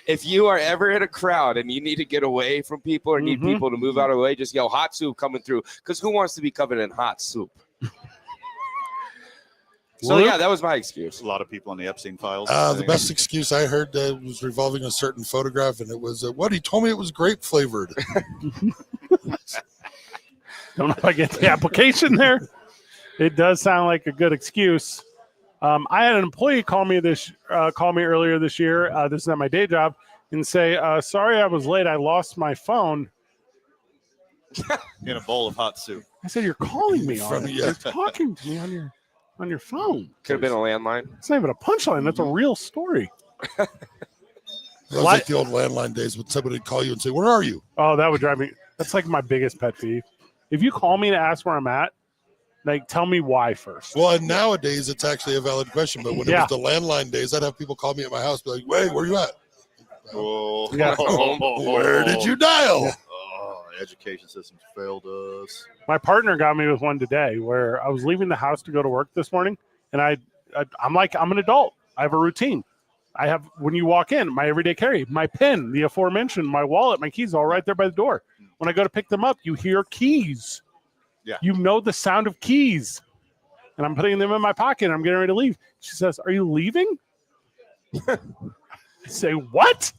if you are ever in a crowd and you need to get away from people or need people to move out of the way, just yell hot soup coming through. Because who wants to be covered in hot soup? So, yeah, that was my excuse. A lot of people on the Epstein files. The best excuse I heard was revolving a certain photograph, and it was, what? He told me it was grape flavored. Don't know if I get the application there. It does sound like a good excuse. I had an employee call me earlier this year. This is at my day job, and say, "Sorry, I was late. I lost my phone." In a bowl of hot soup. I said, "You're calling me on it. You're talking to me on your phone." Could have been a landline. It's not even a punchline. That's a real story. That was like the old landline days when somebody would call you and say, "Where are you?" Oh, that would drive me. That's like my biggest pet peeve. If you call me to ask where I'm at, like, tell me why first. Well, and nowadays it's actually a valid question. But when it was the landline days, I'd have people call me at my house, be like, "Wait, where you at?" Oh, Yeah. Where did you dial? Oh, education systems failed us. My partner got me with one today where I was leaving the house to go to work this morning, and I'm like, I'm an adult. I have a routine. I have, when you walk in, my everyday carry, my pen, the aforementioned, my wallet, my keys, all right there by the door. When I go to pick them up, you hear keys. Yeah. You know the sound of keys. And I'm putting them in my pocket, and I'm getting ready to leave. She says, "Are you leaving?" I say, "What?"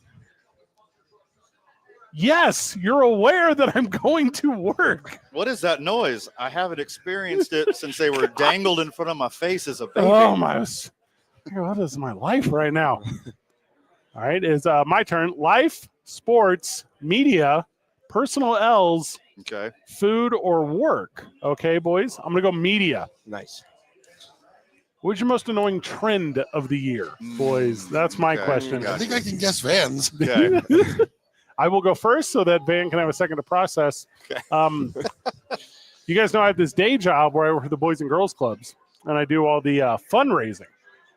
"Yes, you're aware that I'm going to work." What is that noise? I haven't experienced it since they were dangled in front of my face as a baby. Oh, what is my life right now? All right, it's my turn. Life, sports, media, personal L's, Okay. food, or work. Okay, boys, I'm going to go media. Nice. What's your most annoying trend of the year, boys? That's my question. I think I can guess Vans. Okay. I will go first so that Van can have a second to process. Okay. You guys know I have this day job where I work for the Boys and Girls Clubs, and I do all the fundraising.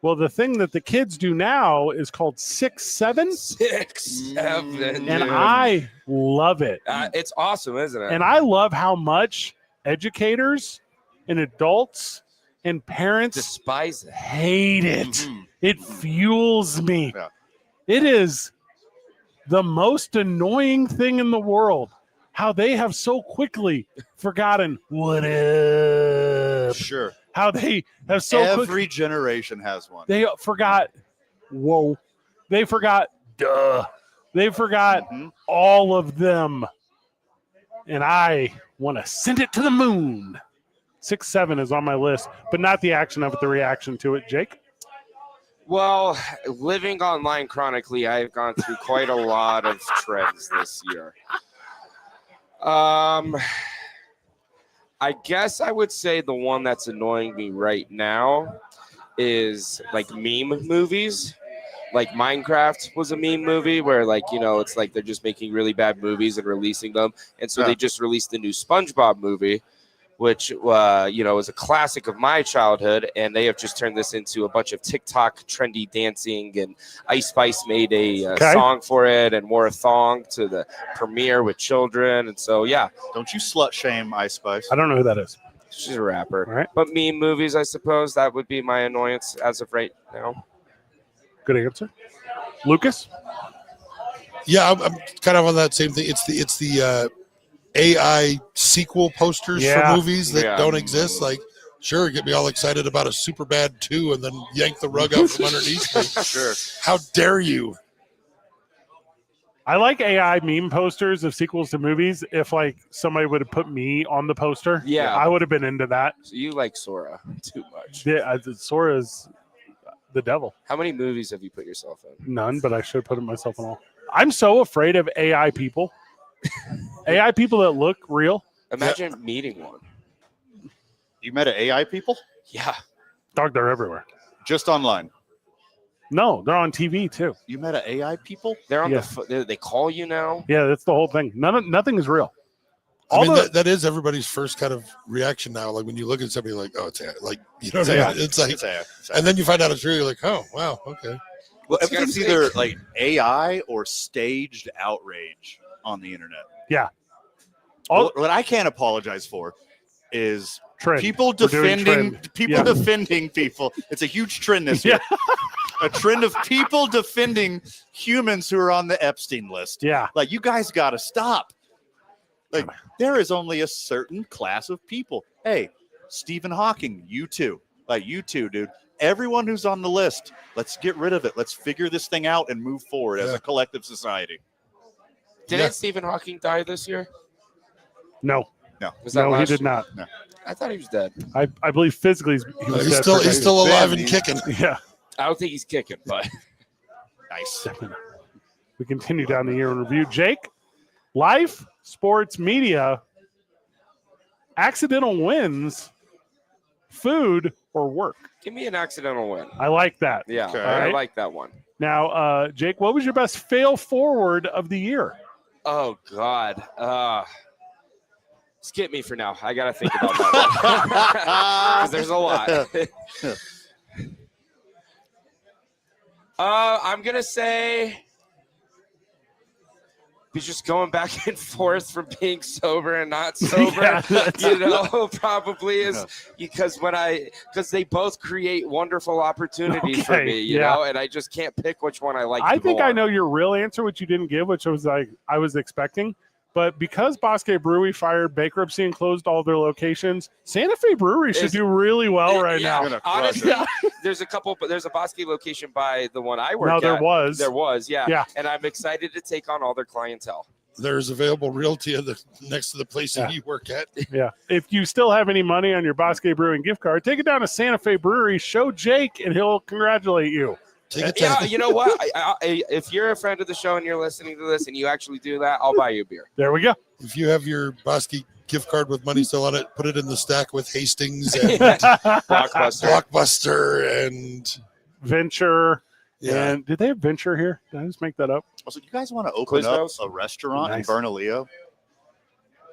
Well, the thing that the kids do now is called 6-7. 6-7. And I love it. It's awesome, isn't it? And I love how much educators and adults and parents despise it. Hate it. It fuels me. Yeah. It is the most annoying thing in the world. How they have so quickly forgotten what up. Sure. How they have so every generation has one. They forgot whoa. They forgot duh. They forgot all of them. And I want to send it to the moon. 6-7 is on my list, but not the action of it, the reaction to it. Jake? Well, living online chronically, I've gone through quite a lot of trends this year. I guess I would say the one that's annoying me right now is like meme movies. Like Minecraft was a meme movie where, like, you know, it's like they're just making really bad movies and releasing them. And so they just released the new SpongeBob movie, which, you know, is a classic of my childhood. And they have just turned this into a bunch of TikTok trendy dancing. And Ice Spice made a song for it and wore a thong to the premiere with children. And so, yeah. Don't you slut shame Ice Spice. I don't know who that is. She's a rapper. All right. But meme movies, I suppose, that would be my annoyance as of right now. Good answer. Lucas? Yeah, I'm kind of on that same thing. It's the AI sequel posters for movies that don't exist. Like, sure, get me all excited about a Superbad 2 and then yank the rug out from underneath me. Sure. How dare you? I like AI meme posters of sequels to movies. If, like, somebody would have put me on the poster, I would have been into that. So you like Sora too much. Yeah, Sora's the devil. How many movies have you put yourself in? None, but I should have put myself in all. I'm so afraid of AI people. AI people that look real. Imagine meeting one. You met an AI people? Yeah. Dog, they're everywhere. Just online? No, they're on TV too. You met an AI people? They're on they call you now? Yeah, that's the whole thing. Nothing is real. I mean, that is everybody's first kind of reaction now. Like when you look at somebody, like, oh, it's AI. Like, you know what I mean? It's like, it's AI. And then you find out it's real. You're like, oh, wow, okay. Well, everything's either like AI or staged outrage on the internet. Yeah. What I can't apologize for is trend. people defending people. It's a huge trend this year. A trend of people defending humans who are on the Epstein list. Yeah. Like, you guys got to stop. Like, there is only a certain class of people. Hey, Stephen Hawking, you too. Like, you too, dude. Everyone who's on the list, let's get rid of it. Let's figure this thing out and move forward as a collective society. Didn't Stephen Hawking die this year? No. Was that No, he last did year? not. No. I thought he was dead. I believe physically he was dead. He's still alive and kicking. Yeah. I don't think he's kicking, but Nice. Definitely. We continue down the year in review. Jake, life, sports, media, accidental wins, food, or work. give me an accidental win. I like that. Yeah, Okay. I Alright. like that one. Now, Jake, what was your best fail forward of the year? Oh God. Skip me for now. I gotta think about that one. 'Cause there's a lot. I'm gonna say he's just going back and forth from being sober and not sober. Yeah, that's- you know, probably is because they both create wonderful opportunities for Okay, me. You yeah. know, and I just can't pick which one I like. I think I more. know your real answer, which you didn't give, which was I was expecting. But because Bosque Brewery fired bankruptcy and closed all their locations, Santa Fe Brewery should do really well right Yeah, now. honestly, Yeah. there's a Bosque location by the one I work No, at. there was. There was, yeah. Yeah. And I'm excited to take on all their clientele. There's available realty next to the place that you work at. Yeah. If you still have any money on your Bosque Brewing gift card, take it down to Santa Fe Brewery, show Jake, and he'll congratulate you. Take it Yeah, down. you know what? If you're a friend of the show and you're listening to this and you actually do that, I'll buy you a beer. There we go. If you have your Bosque gift card with money still on it, put it in the stack with Hastings and Blockbuster. Blockbuster and Venture. And did they have Venture here? Did I just make that up? Also, you guys want to open up Quiznos? a restaurant Nice. in Bernalillo?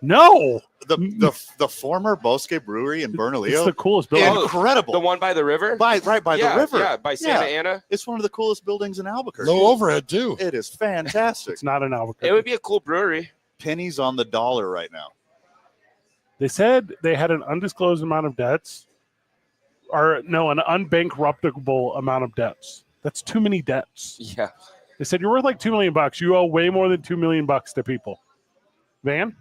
No. The former Bosque Brewery in It's Bernalillo? the coolest building. Oh, Incredible. The one by the river? right by Yeah, the river. Yeah, by Santa Yeah. Ana. It's one of the coolest buildings in Albuquerque. low overhead too. It is fantastic. It's not an Albuquerque. It would be a cool brewery. Pennies on the dollar right now. They said they had an undisclosed amount of debts, or no, an unbankruptable amount of debts. That's too many debts. Yeah. They said you're worth like $2 million. You owe way more than $2 million to people. Van,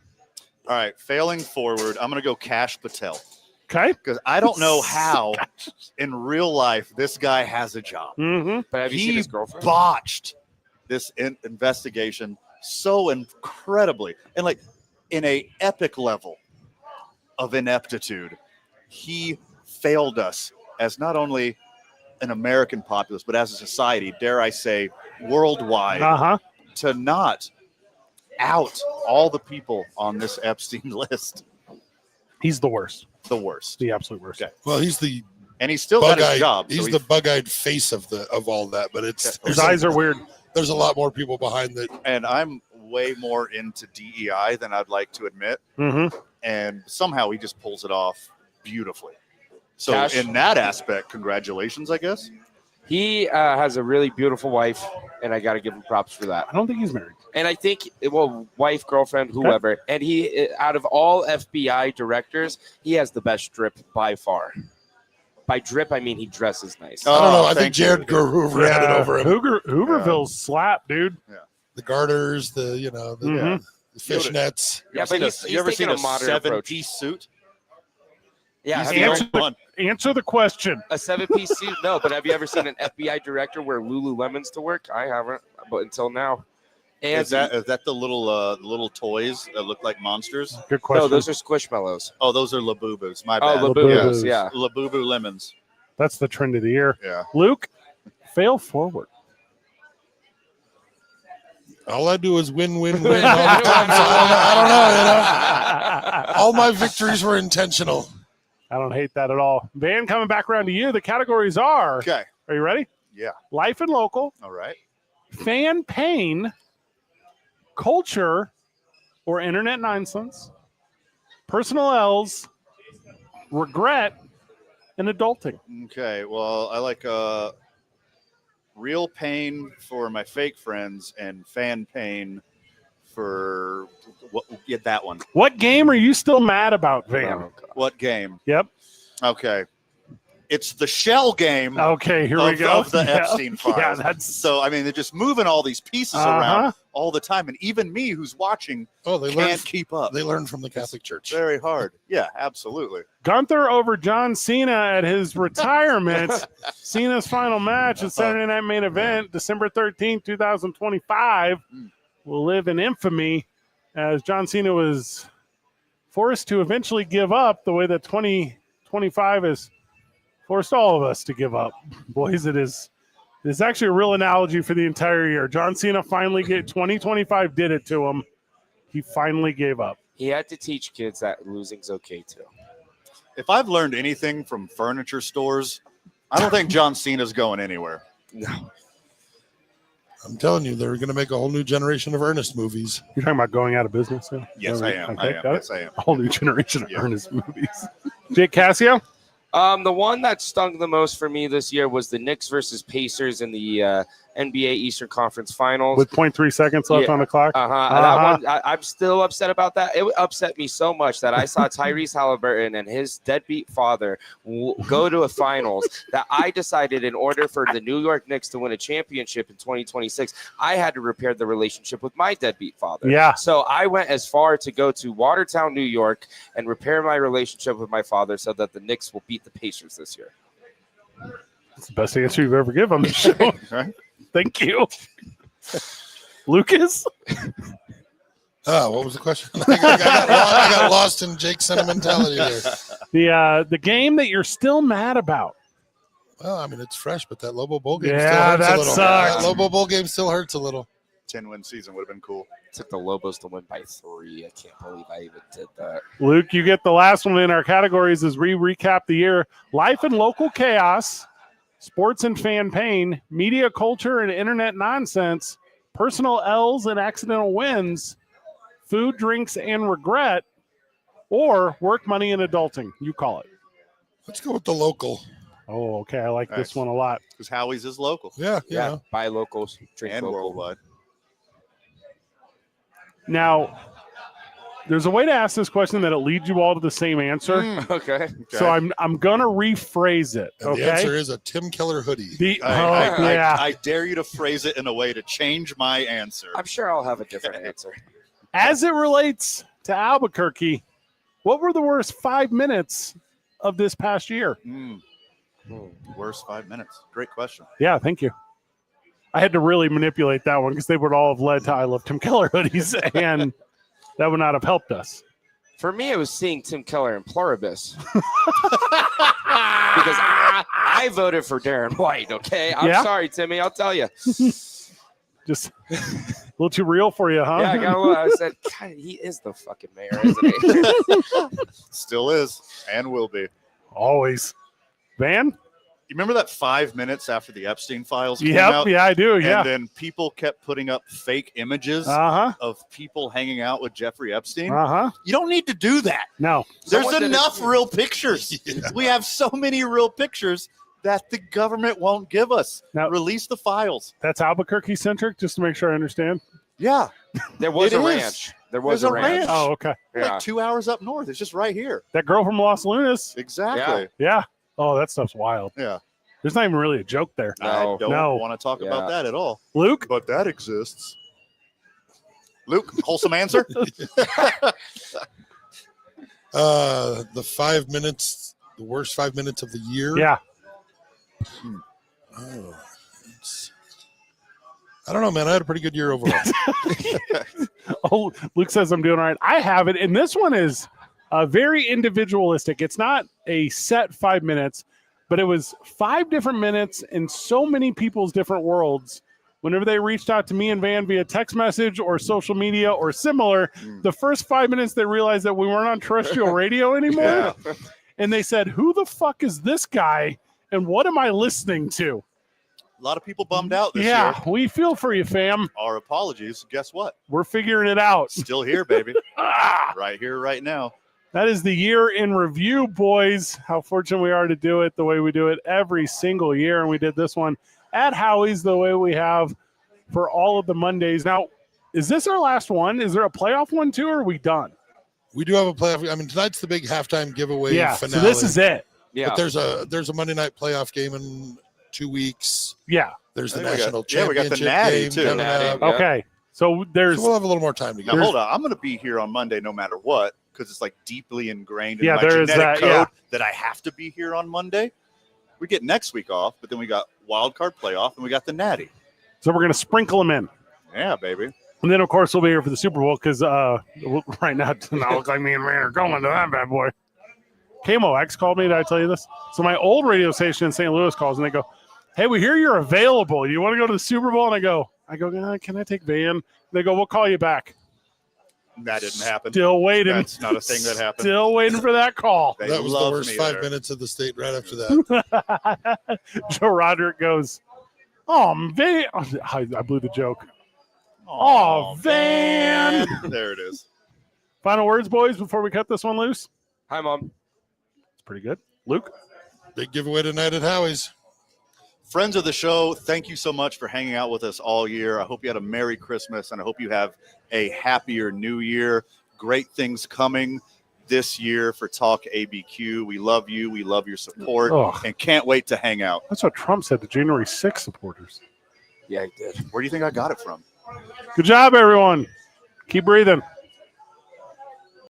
All right, failing forward, I'm going to go Cash Patel okay. because I don't know how in real life this guy has a job. Mm-hmm. But have you seen He his girlfriend? botched this investigation so incredibly and like in a epic level of ineptitude. He failed us as not only an American populace, but as a society, dare I say, worldwide, Uh-huh. to not out all the people on this Epstein list. He's the worst. The worst. The absolute worst. Okay. Well, he's the And he's still got his bug-eyed. job. He's so the bug-eyed face of all that. But it's His eyes are weird. there's a lot more people behind that. and I'm way more into DEI than I'd like to admit. Mm-hmm. And somehow he just pulls it off beautifully. So Cash. in that aspect, congratulations, I guess. He has a really beautiful wife, and I got to give him props for that. I don't think he's married. And I think, well, wife, girlfriend, whoever. And he, out of all FBI directors, he has the best drip by far. By drip, I mean he dresses nice. I don't know. I think thank Jared you. Hoover had it over him. Hooverville's slap, dude. The garters, the Mhm. the fishnets. Yeah, but he's you ever taking seen a modern approach. 7-piece suit? Yeah, He's have the you only ever, one. Answer the question. a 7-piece suit? No, but have you ever seen an FBI director wear Lululemons to work? I haven't, but until now. And Is that the little toys that look like monsters? Good question. no, those are Squishmallows. Oh, those are Labubus. My Oh, bad. Labubus. Labubus, yeah. Labubu lemons. That's the trend of the year. Yeah. Luke, fail forward. All I do is win, win, win all the time. So I don't know. You know, all my victories were intentional. I don't hate that at all. Van, coming back around to you. The categories are, Okay. are you ready? Yeah. Life and local, All right. fan pain, culture, or internet nonsense, personal L's, regret, and adulting. Okay. Well, I like real pain for my fake friends and fan pain for get that one. What game are you still mad about, Van? Oh, God. What game? Yep. Okay. It's the shell game. Okay, here we go. Of the Epstein files. Yeah, that's so. I mean, they're just moving all these pieces around all the time, and even me, who's watching, can't keep up. They learn from the Catholic Church. Very hard. Yeah, absolutely. Gunther over John Cena at his retirement. Cena's final match at Saturday Night Main Event, December 13th, 2025, will live in infamy as John Cena was forced to eventually give up the way that 2025 is forced all of us to give up. Boys, it's actually a real analogy for the entire year. John Cena finally 2025 did it to him. He finally gave up. He had to teach kids that losing's okay too. If I've learned anything from furniture stores, I don't think John Cena's going anywhere. No. I'm telling you, they're going to make a whole new generation of Ernest movies. You're talking about going out of business? Yeah? Yes, I am. Okay, got Yes, it? I am. A whole new generation of Ernest movies. Jake Cassio? The one that stung the most for me this year was the Knicks versus Pacers in the NBA Eastern Conference Finals. With 0.3 seconds left on the clock? That one, I'm still upset about that. It upset me so much that I saw Tyrese Halliburton and his deadbeat father go to a finals that I decided in order for the New York Knicks to win a championship in 2026, I had to repair the relationship with my deadbeat father. Yeah. So I went as far to go to Watertown, New York, and repair my relationship with my father so that the Knicks will beat the Pacers this year. That's the best answer you've ever given on the show. Right? Thank you. Lucas? What was the question? I got lost in Jake's sentimentality there. The game that you're still mad about. Well, I mean, it's fresh, but that Lobo Bowl game Yeah, still hurts that a little. sucks. That Lobo Bowl game still hurts a little. 10-win season would have been cool. Took the Lobos to win by 3. I can't believe I even did that. Luke, you get the last one in our categories as we recap the year. Life and local chaos, sports and fan pain, media culture and internet nonsense, personal L's and accidental wins, food, drinks, and regret, or work, money, and adulting. You call it. Let's go with the local. Oh, okay. I like this Nice. one a lot. Because Howie's is local Yeah. Buy locals, drink and local. worldwide. Now, there's a way to ask this question that it leads you all to the same answer. Okay. So I'm going to rephrase it. And Okay. the answer is a Tim Keller hoodie. I dare you to phrase it in a way to change my answer. I'm sure I'll have a different answer. As it relates to Albuquerque, what were the worst 5 minutes of this past year? Worst 5 minutes. Great question. Yeah, thank you. I had to really manipulate that one because they would all have led to I Love Tim Keller hoodies, and that would not have helped us. For me, it was seeing Tim Keller in Pluribus. Because I voted for Darren White, okay? I'm sorry, Timmy. I'll tell you. Just a little too real for you, huh? Yeah, I said, God, he is the fucking mayor, isn't he? Still is and will be. Always. Van? You remember that 5 minutes after the Epstein files came out? Yeah, I do. Yeah. And then people kept putting up fake images of people hanging out with Jeffrey Epstein. You don't need to do that. No. There's enough real pictures. We have so many real pictures that the government won't give us. Now, release the files. That's Albuquerque centric, just to make sure I understand. Yeah. There was a ranch. There was a ranch. Oh, okay. Yeah. Like 2 hours up north. It's just right here. That girl from Los Lunas. Exactly. Yeah. Oh, that stuff's wild. Yeah. There's not even really a joke there. I don't want to talk about that at all. Luke? But that exists. Luke, wholesome answer? The 5 minutes, the worst 5 minutes of the year. Yeah. I don't know, man. I had a pretty good year overall. Oh, Luke says I'm doing all right. I have it. And this one is very individualistic. It's not a set 5 minutes, but it was 5 different minutes in so many people's different worlds. Whenever they reached out to me and Van via text message or social media or similar, the first 5 minutes they realized that we weren't on terrestrial radio anymore. And they said, who the fuck is this guy? And what am I listening to? A lot of people bummed out this year. Yeah, we feel for you, fam. Our apologies. Guess what? We're figuring it out. Still here, baby. Right here, right now. That is the year in review, boys. How fortunate we are to do it the way we do it every single year. And we did this one at Howie's the way we have for all of the Mondays. Now, is this our last one? Is there a playoff one too, or are we done? We do have a playoff. I mean, tonight's the big halftime giveaway finale. So this is it. Yeah. But there's a Monday night playoff game in 2 weeks. Yeah. There's the I think we national got- yeah, we got the championship Natty, game too. coming Natty. up. Yeah. Okay. So there's So we'll have a little more time to Now get. hold on, I'm going to be here on Monday no matter what because it's like deeply ingrained in Yeah, my there is genetic that, yeah. code that I have to be here on Monday. We get next week off, but then we got wild card playoff and we got the Natty. so we're gonna sprinkle them in. Yeah, baby. And then, of course, we'll be here for the Super Bowl because right now it does not look like me and Rand are going to that bad boy. KMOX called me. Did I tell you this? So my old radio station in St. Louis calls, and they go, hey, we hear you're available. You want to go to the Super Bowl? And I go, can I take Van? And they go, we'll call you back. That didn't happen. Still waiting. That's not a thing that happened. Still waiting for that call. They That was the loved worst me 5 there. minutes of the state right after that. Joe Roderick goes, oh, Van. I blew the joke. Oh, Van. There it is. Final words, boys, before we cut this one loose? Hi, Mom. It's pretty good. Luke? Big giveaway tonight at Howie's. Friends of the show, thank you so much for hanging out with us all year. I hope you had a Merry Christmas, and I hope you have a happier New Year. Great things coming this year for Talk ABQ. We love you. We love your support, Ugh. and can't wait to hang out. That's what Trump said to January 6th supporters. Yeah, he did. Where do you think I got it from? Good job, everyone. Keep breathing.